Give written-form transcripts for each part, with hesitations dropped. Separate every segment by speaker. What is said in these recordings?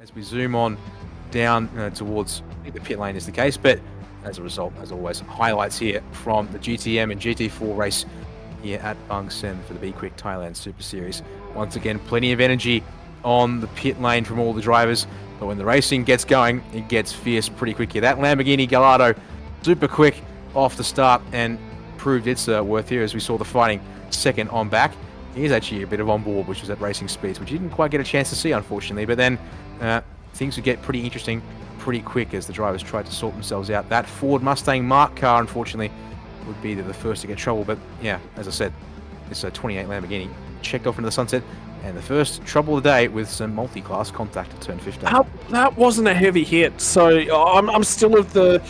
Speaker 1: as we zoom on down towards the pit lane is the case, but as a result, as always, highlights here from the GTM and GT4 race here at Bangsaen for the B-Quik Thailand Super Series. Once again, plenty of energy on the pit lane from all the drivers, but when the racing gets going, it gets fierce pretty quickly. That Lamborghini Gallardo, super quick off the start and proved its worth here as we saw the fighting second on back. Here's actually a bit of on board, which was at racing speeds, which you didn't quite get a chance to see, unfortunately, but then things would get pretty interesting pretty quick as the drivers tried to sort themselves out. That Ford Mustang Mark car, unfortunately, would be the first to get trouble, but yeah, as I said, it's a 28 Lamborghini checked off into the sunset, and the first trouble of the day with some multi-class contact at turn 15.
Speaker 2: That wasn't a heavy hit, so I'm still of the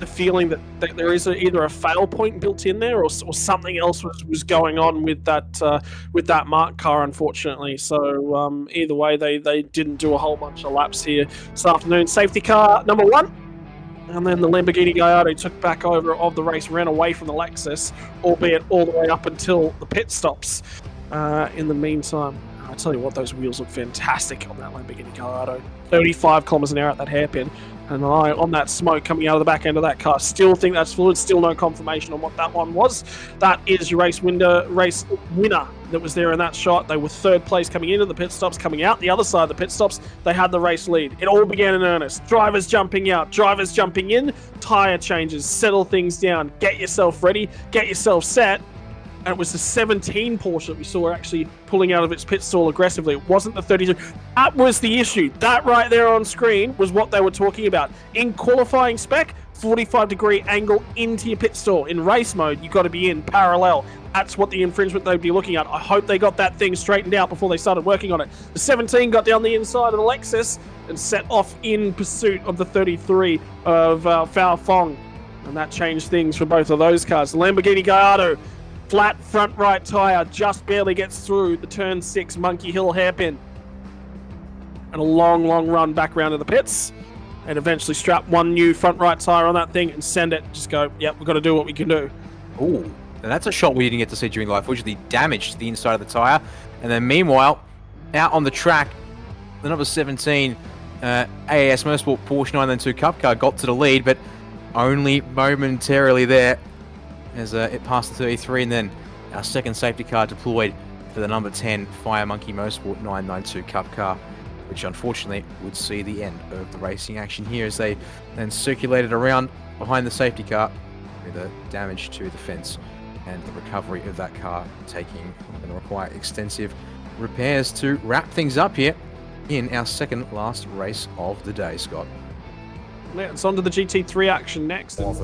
Speaker 2: feeling that there is either a fail point built in there or something else was going on with that Mark car, unfortunately. So either way, they didn't do a whole bunch of laps here this afternoon. Safety car number 1. And then the Lamborghini Gallardo took back over of the race, ran away from the Lexus, albeit all the way up until the pit stops. In the meantime, I tell you what, those wheels look fantastic on that Lamborghini Gallardo. 35 kilometers an hour at that hairpin. And on that smoke coming out of the back end of that car. Still think that's fluid. Still no confirmation on what that one was. That is your race winner that was there in that shot. They were third place coming into the pit stops. Coming out the other side of the pit stops, they had the race lead. It all began in earnest. Drivers jumping out, drivers jumping in, tyre changes, settle things down, get yourself ready, get yourself set. And it was the 17 Porsche that we saw actually pulling out of its pit stall aggressively. It wasn't the 32. That was the issue. That right there on screen was what they were talking about. In qualifying spec, 45-degree angle into your pit stall. In race mode, you've got to be in parallel. That's what the infringement they'd be looking at. I hope they got that thing straightened out before they started working on it. The 17 got down the inside of the Lexus and set off in pursuit of the 33 of Fao Fong. And that changed things for both of those cars. The Lamborghini Gallardo, flat front right tyre, just barely gets through the turn 6 Monkey Hill hairpin. And a long run back round to the pits. And eventually strap one new front right tyre on that thing and send it. Just go, yep, we've got to do what we can do.
Speaker 1: Ooh, and that's a shot we didn't get to see during live footage. The damage to the inside of the tyre. And then meanwhile, out on the track, the number 17 AAS Motorsport Porsche 992 Cup car got to the lead, but only momentarily there, as it passed the 33, and then our second safety car deployed for the number 10 Fire Monkey Motorsport 992 Cup car, which unfortunately would see the end of the racing action here as they then circulated around behind the safety car with a damage to the fence, and the recovery of that car taking going to require extensive repairs to wrap things up here in our second last race of the day, Scott.
Speaker 2: It's on to the GT3 action next.
Speaker 1: Of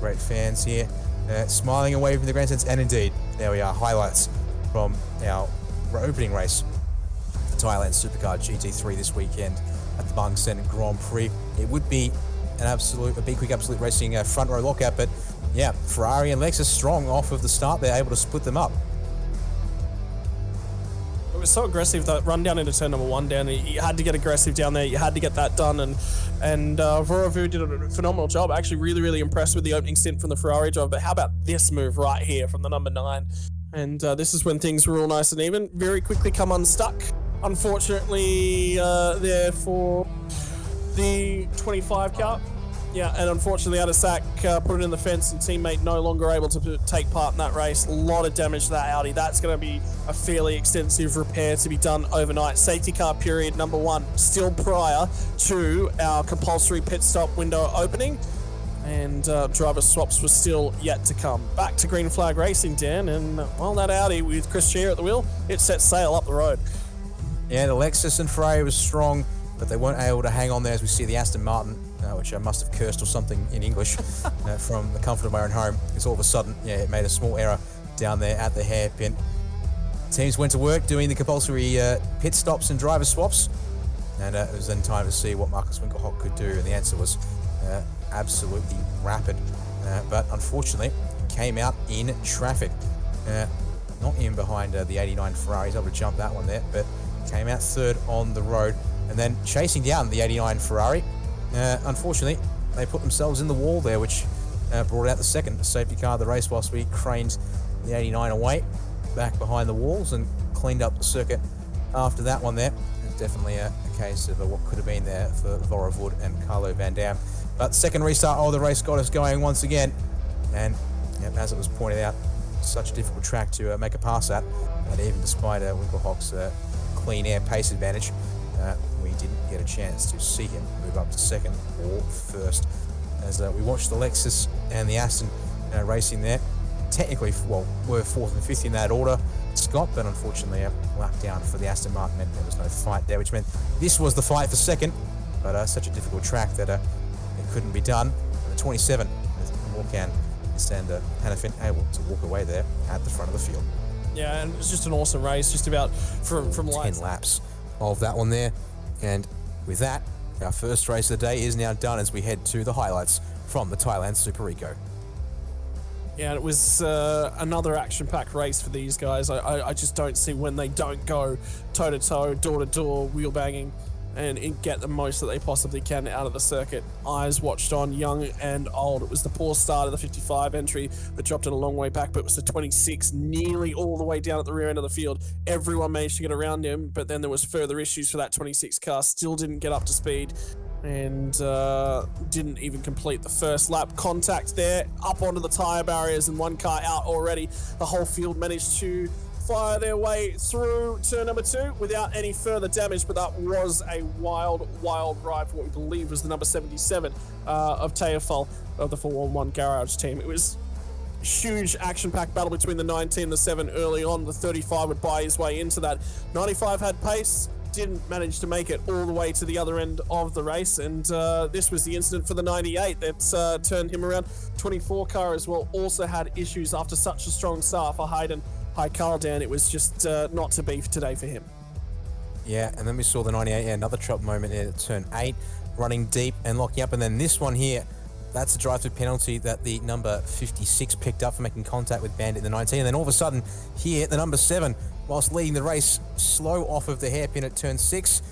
Speaker 1: great fans here. Smiling away from the grandstands, and indeed, there we are, highlights from our opening race, the Thailand Supercar GT3 this weekend at the Bangsaen Grand Prix. It would be a B-Quik Absolute Racing front row lockout, but yeah, Ferrari and Lexus strong off of the start. They're able to split them up.
Speaker 2: It was so aggressive, that run down into turn number 1 down. You had to get aggressive down there. You had to get that done, and Vorovu did a phenomenal job. Actually, really impressed with the opening stint from the Ferrari driver. But how about this move right here from the number 9? And this is when things were all nice and even. Very quickly come unstuck. Unfortunately, there for the 25 car. Yeah, and unfortunately, Adasak put it in the fence, and teammate no longer able to take part in that race. A lot of damage to that Audi. That's going to be a fairly extensive repair to be done overnight. Safety car period number 1, still prior to our compulsory pit stop window opening, and driver swaps were still yet to come. Back to green flag racing, Dan, and well, that Audi with Chris Shear at the wheel, it set sail up the road.
Speaker 1: Yeah, the Lexus and Ferrari was strong, but they weren't able to hang on there as we see the Aston Martin, which I must have cursed or something in English from the comfort of my own home, because all of a sudden, yeah, it made a small error down there at the hairpin. Teams went to work doing the compulsory pit stops and driver swaps, and it was then time to see what Marcus Winkelhock could do, and the answer was absolutely rapid, but unfortunately came out in traffic. Not in behind the 89 Ferrari, he's able to jump that one there, but came out third on the road, and then chasing down the 89 Ferrari. Unfortunately, they put themselves in the wall there, which brought out the second safety car of the race whilst we craned the 89 away, back behind the walls, and cleaned up the circuit after that one there. definitely a case of what could have been there for Voravud and Carlo Van Dam. But second restart of the race got us going once again. And as it was pointed out, such a difficult track to make a pass at. And even despite Winkelhock's clean air pace advantage, we didn't get a chance to see him move up to second or first. As we watched the Lexus and the Aston racing there. Technically, well, were fourth and fifth in that order, Scott, but unfortunately a lap down for the Aston Martin meant there was no fight there, which meant this was the fight for second, but such a difficult track that it couldn't be done. And the 27, as Morkan and Hannafin able to walk away there at the front of the field.
Speaker 2: Yeah, and it was just an awesome race, just about from
Speaker 1: 10 laps of that one there. And with that, our first race of the day is now done as we head to the highlights from the Thailand Super Eco.
Speaker 2: Yeah, it was another action-packed race for these guys. I just don't see when they don't go toe-to-toe, door-to-door, wheel-banging, and get the most that they possibly can out of the circuit. Eyes watched on, young and old. It was the poor start of the 55 entry that dropped it a long way back, but it was the 26 nearly all the way down at the rear end of the field. Everyone managed to get around him, but then there was further issues for that 26 car. Still didn't get up to speed and didn't even complete the first lap. Contact there, up onto the tyre barriers, and one car out already. The whole field managed to fire their way through turn number 2 without any further damage, but that was a wild ride for what we believe was the number 77 of Teofel of the 411 Garage team. It was a huge action-packed battle between the 19 and the 7 early on. The 35 would buy his way into that. 95 had pace, didn't manage to make it all the way to the other end of the race, and this was the incident for the 98 that turned him around. 24 car as well also had issues after such a strong start for Hayden. Hi, Carl Dan. It was just not to be today for him.
Speaker 1: Yeah, and then we saw the 98, another chop moment at turn 8, running deep and locking up. And then this one here, that's a drive-through penalty that the number 56 picked up for making contact with Bandit in the 19. And then all of a sudden, here, the number 7, whilst leading the race, slow off of the hairpin at turn 6.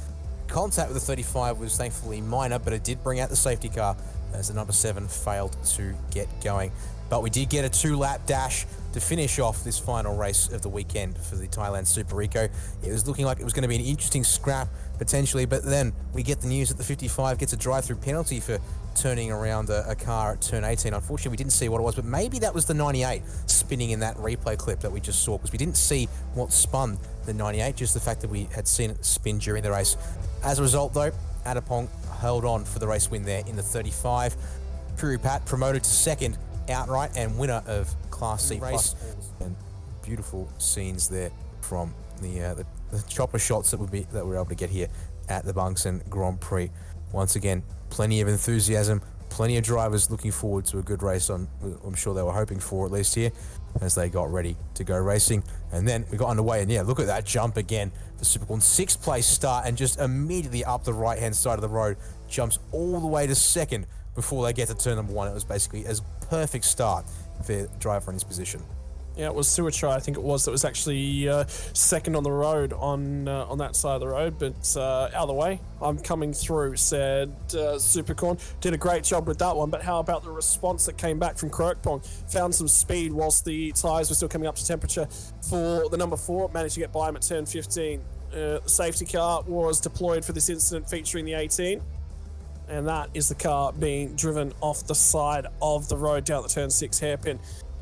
Speaker 1: Contact with the 35 was thankfully minor, but it did bring out the safety car as the number 7 failed to get going. But we did get a 2-lap dash to finish off this final race of the weekend for the Thailand Super Eco. It was looking like it was going to be an interesting scrap, potentially, but then we get the news that the 55 gets a drive-through penalty for turning around a car at turn 18. Unfortunately, we didn't see what it was, but maybe that was the 98 spinning in that replay clip that we just saw, because we didn't see what spun the 98, just the fact that we had seen it spin during the race. As a result, though, Adapong held on for the race win there in the 35. Puripat promoted to second outright and winner of Class C race. And beautiful scenes there from the chopper shots that we're able to get here at the Bangsaen Grand Prix. Once again, plenty of enthusiasm, plenty of drivers looking forward to a good race. I'm sure they were hoping for, at least here, as they got ready to go racing. And then we got underway, and yeah, look at that jump again for Supercorn. 6th place start, and just immediately up the right-hand side of the road, jumps all the way to second before they get to turn number 1. It was basically a perfect start for the driver in his position.
Speaker 2: Yeah, it was Suachai, I think it was, that was actually second on the road on that side of the road, but out of the way, I'm coming through, said Supercorn. Did a great job with that one, but how about the response that came back from Krokpong? Found some speed whilst the tyres were still coming up to temperature for the number 4, managed to get by him at turn 15. The safety car was deployed for this incident featuring the 18. And that is the car being driven off the side of the road down the turn 6 hairpin.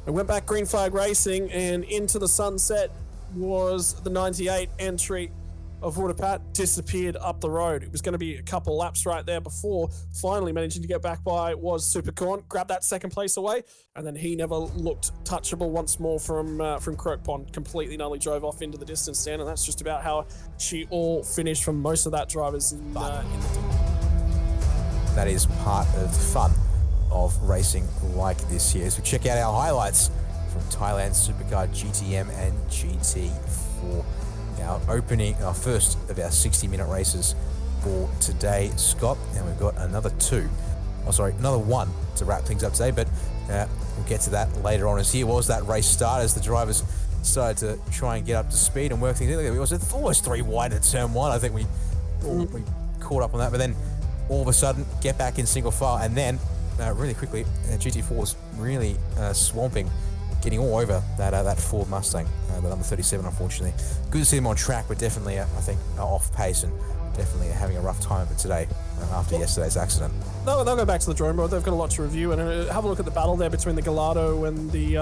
Speaker 2: We went back green flag racing, and into the sunset was the 98 entry of Waterpat, disappeared up the road. It was going to be a couple laps right there before finally managing to get back by was Supercorn, grabbed that second place away, and then he never looked touchable once more from Krokpon. Completely and only drove off into the distance stand, and that's just about how she all finished from most of that drivers in the team.
Speaker 1: That is part of the fun of racing like this here. So check out our highlights from Thailand Supercar GTM and GT4. Our first of our 60-minute races for today, Scott, and we've got another one to wrap things up today, but we'll get to that later on. As here was that race start as the drivers started to try and get up to speed and work things in. It was almost 3 wide at turn 1. I think we caught up on that, but then all of a sudden get back in single file, and then really quickly GT4 was really swamping getting all over that Ford Mustang, the number 37, unfortunately. Good to see him on track, but definitely, I think, off pace and definitely having a rough time of it today after yesterday's accident.
Speaker 2: They'll go back to the drawing board. They've got a lot to review, and have a look at the battle there between the Gallardo and the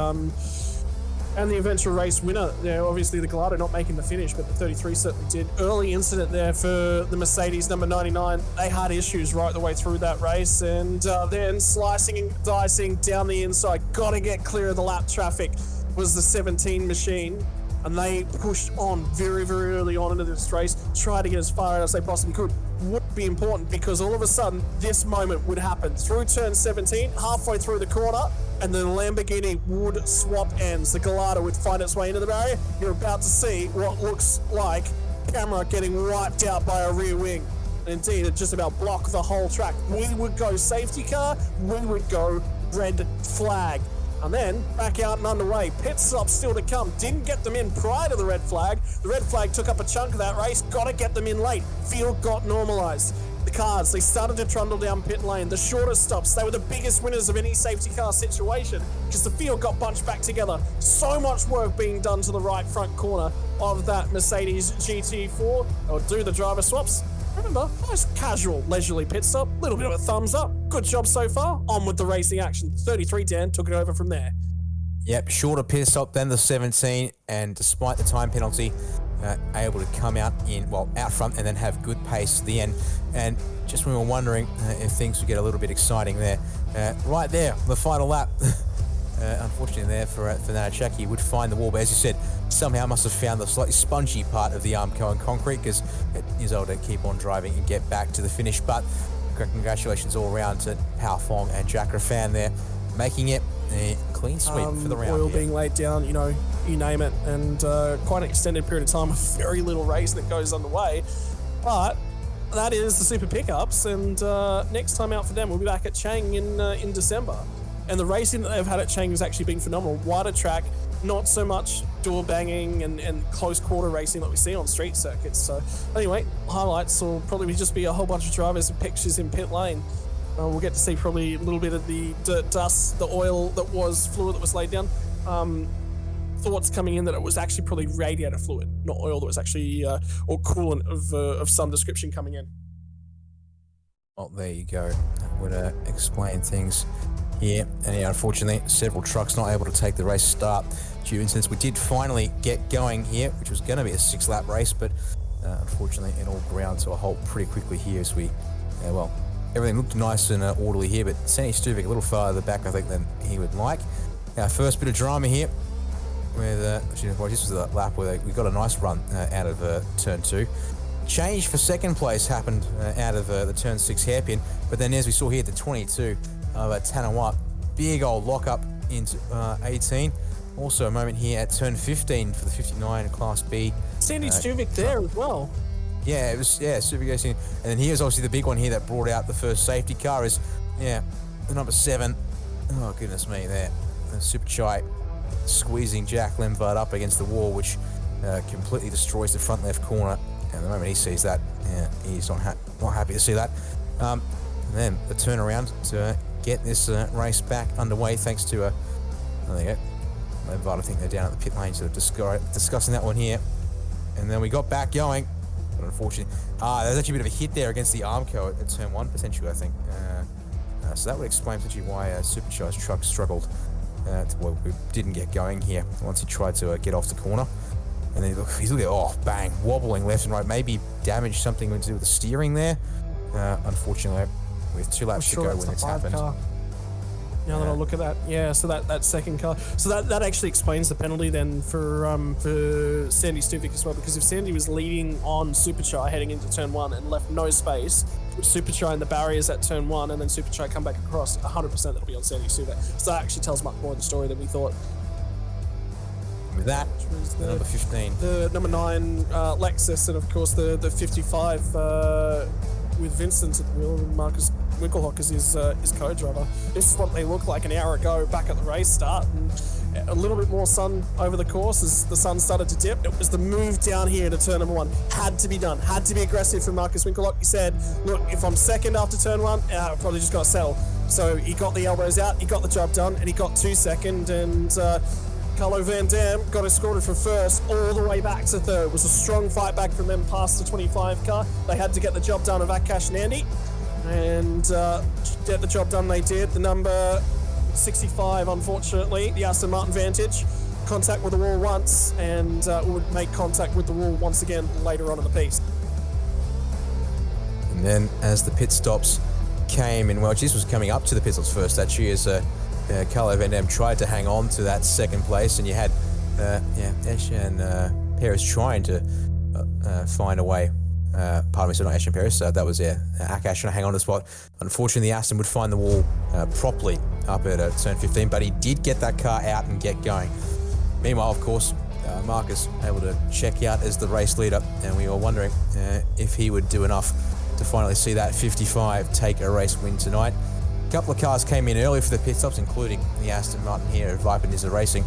Speaker 2: eventual race winner. Obviously the Gallardo not making the finish, but the 33 certainly did. Early incident there for the Mercedes number 99. They had issues right the way through that race, and then slicing and dicing down the inside. Got to get clear of the lap traffic was the 17 machine, and they pushed on very, very early on into this race, tried to get as far out as they possibly could. Would be important because all of a sudden this moment would happen through turn 17, halfway through the corner, and the Lamborghini would swap ends. The Gallardo would find its way into the barrier. You're about to see what looks like camera getting wiped out by a rear wing. Indeed, it just about blocked the whole track. We would go safety car, we would go red flag. And then back out and underway. Pit stop still to come. Didn't get them in prior to the red flag. The red flag took up a chunk of that race. Got to get them in late. Field got normalized. The cars, they started to trundle down pit lane. The shortest stops, they were the biggest winners of any safety car situation because the field got bunched back together. So much work being done to the right front corner of that Mercedes GT4. They'll do the driver swaps. Remember, nice casual, leisurely pit stop. Little bit of a thumbs up. Good job so far. On with the racing action. 33 Dan took it over from there.
Speaker 1: Yep, shorter pit stop than the 17, and despite the time penalty, able to come out out front and then have good pace at the end. And just when we were wondering if things would get a little bit exciting there, right there, the final lap. Unfortunately there for Nanachaki, would find the wall, but as you said, somehow must have found the slightly spongy part of the Armco and concrete because it is able to keep on driving and get back to the finish. But congratulations all around to Pao Fong and Jack Rafan there, making it a clean sweep for the round.
Speaker 2: Oil being laid down, you name it, and quite an extended period of time with very little race that goes underway. But that is the Super Pickups, and next time out for them, we'll be back at Chang in December. And the racing that they've had at Chang has actually been phenomenal. Wider track, not so much door banging and close quarter racing that we see on street circuits. So anyway, highlights will probably just be a whole bunch of drivers and pictures in pit lane. We'll get to see probably a little bit of the dirt, dust, the oil that was fluid that was laid down. Thoughts coming in that it was actually probably radiator fluid, not oil that was actually, or coolant of some description coming in.
Speaker 1: Well, there you go. That would explain things here. And yeah, unfortunately, several trucks not able to take the race start due incidents. We did finally get going here, which was going to be a 6-lap race, but unfortunately it all ground to a halt pretty quickly here as we, everything looked nice and orderly here, but Sandy Stuvik a little farther back, I think, than he would like. Our first bit of drama here with, this was the lap where we got a nice run out of turn 2. Change for second place happened out of the turn 6 hairpin, but then as we saw here at the 22 of Tanawa, big old lockup into 18. Also a moment here at turn 15 for the 59 Class B.
Speaker 2: Sandy Stuvik there as well.
Speaker 1: Yeah, it was, super good. And then here's obviously the big one here that brought out the first safety car is, the number 7. Oh, goodness me, there. Super Chai squeezing Jack Lemvard up against the wall, which completely destroys the front left corner. And the moment he sees that, he's not happy to see that. And then the turnaround to get this race back underway, thanks to, there you go, Lemvard, I think they're down at the pit lane, sort of discussing that one here. And then we got back going. But unfortunately, there's actually a bit of a hit there against the Armco at turn 1, potentially, I think. So that would explain potentially why Superchar's truck struggled. We didn't get going here once he tried to get off the corner. And then he's looking at, bang, wobbling left and right. Maybe damaged something to do with the steering there. Unfortunately, with 2 laps to go when it's happened.
Speaker 2: Now that I look at that, so that second car, so that actually explains the penalty then for Sandy Stuvik as well, because if Sandy was leading on Superchai heading into turn 1 and left no space, with Superchai in the barriers at turn 1 and then Superchai come back across, 100% that'll be on Sandy Stuvik. So that actually tells much more of the story than we thought.
Speaker 1: With that, the number 15,
Speaker 2: the number 9 Lexus, and of course the 55 with Vincent at the wheel, and Marcus Winkelhock is his co-driver. This is what they looked like an hour ago back at the race start, and a little bit more sun over the course as the sun started to dip. It was the move down here to turn number 1. Had to be done, had to be aggressive from Marcus Winkelhock. He said, look, if I'm second after turn 1, I've probably just got to settle. So he got the elbows out, he got the job done, and he got 2 second, and Carlo Van Dam got escorted from first all the way back to third. It was a strong fight back from them past the 25 car. They had to get the job done of Akash and Andy, and get the job done they did. The number 65, unfortunately, the Aston Martin Vantage, contact with the wall once, and would make contact with the wall once again later on in the piece.
Speaker 1: And then as the pit stops came in, well, this was coming up to the pit stops first actually, as Carlo Van Dam tried to hang on to that second place, and you had Ash and Perez trying to find a way. Pardon me, so not Ash and Perez, that was Akash trying to hang on to the spot. Unfortunately, Aston would find the wall properly up at turn 15, but he did get that car out and get going. Meanwhile, of course, Marcus able to check out as the race leader, and we were wondering if he would do enough to finally see that 55 take a race win tonight. A couple of cars came in early for the pit stops, including the Aston Martin here at Viper Ninja Racing,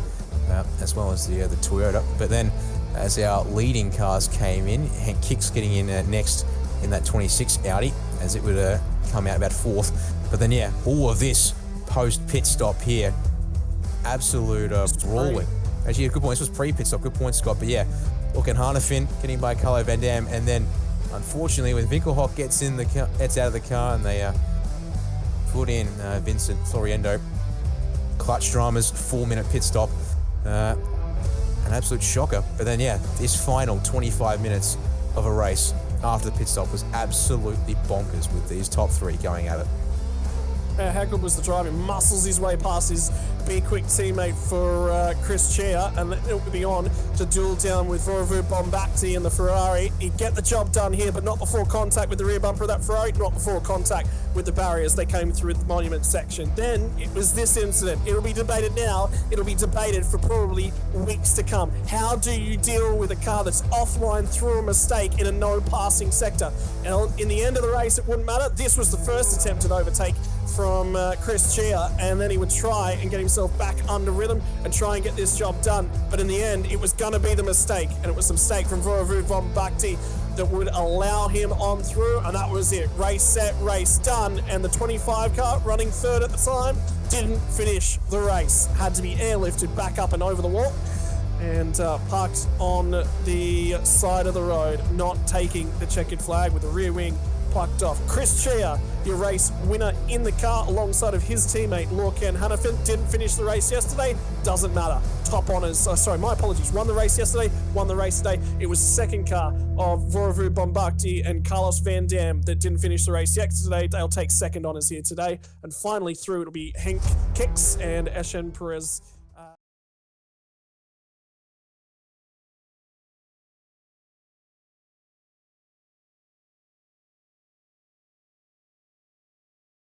Speaker 1: as well as the Toyota. But then, as our leading cars came in, Hank Kicks getting in next in that 26 Audi, as it would come out about fourth. But then, all of this post-pit stop here, absolute brawling. Actually, a good point. This was pre-pit stop. Good point, Scott. But looking Hanefin getting by Carlo Van Dam, and then, unfortunately, when Winkelhock gets out of the car, and they put in Vincent Floriendo. Clutch dramas, 4-minute pit stop. An absolute shocker. But then, this final 25 minutes of a race after the pit stop was absolutely bonkers with these top three going at it.
Speaker 2: How good was the driver? Muscles his way past his B-Quik teammate for Chris Chia, and it would be on to duel down with Vorvu Bombacti in the Ferrari. He'd get the job done here, but not before contact with the rear bumper of that Ferrari, not before contact with the barriers they came through the monument section. Then it was this incident. It'll be debated now. It'll be debated for probably weeks to come. How do you deal with a car that's offline through a mistake in a no passing sector? And in the end of the race, it wouldn't matter. This was the first attempt at overtake from Chris Chia, and then he would try and get himself back under rhythm and try and get this job done. But in the end, it was going to be the mistake, and it was a mistake from Vorvu von Bhakti that would allow him on through, and that was it. Race set, race done, and the 25 car, running third at the time, didn't finish the race. Had to be airlifted back up and over the wall, and parked on the side of the road, not taking the checkered flag with the rear wing plucked off. Chris Chia, your race winner in the car alongside of his teammate Lorcan Hanefin, didn't finish the race yesterday, doesn't matter. Top honours, sorry, my apologies, won the race yesterday, won the race today. It was second car of Vorvu Bombakti and Carlos Van Dam that didn't finish the race yesterday. They'll take second honours here today. And finally through, it'll be Henk Kicks and Eshen Perez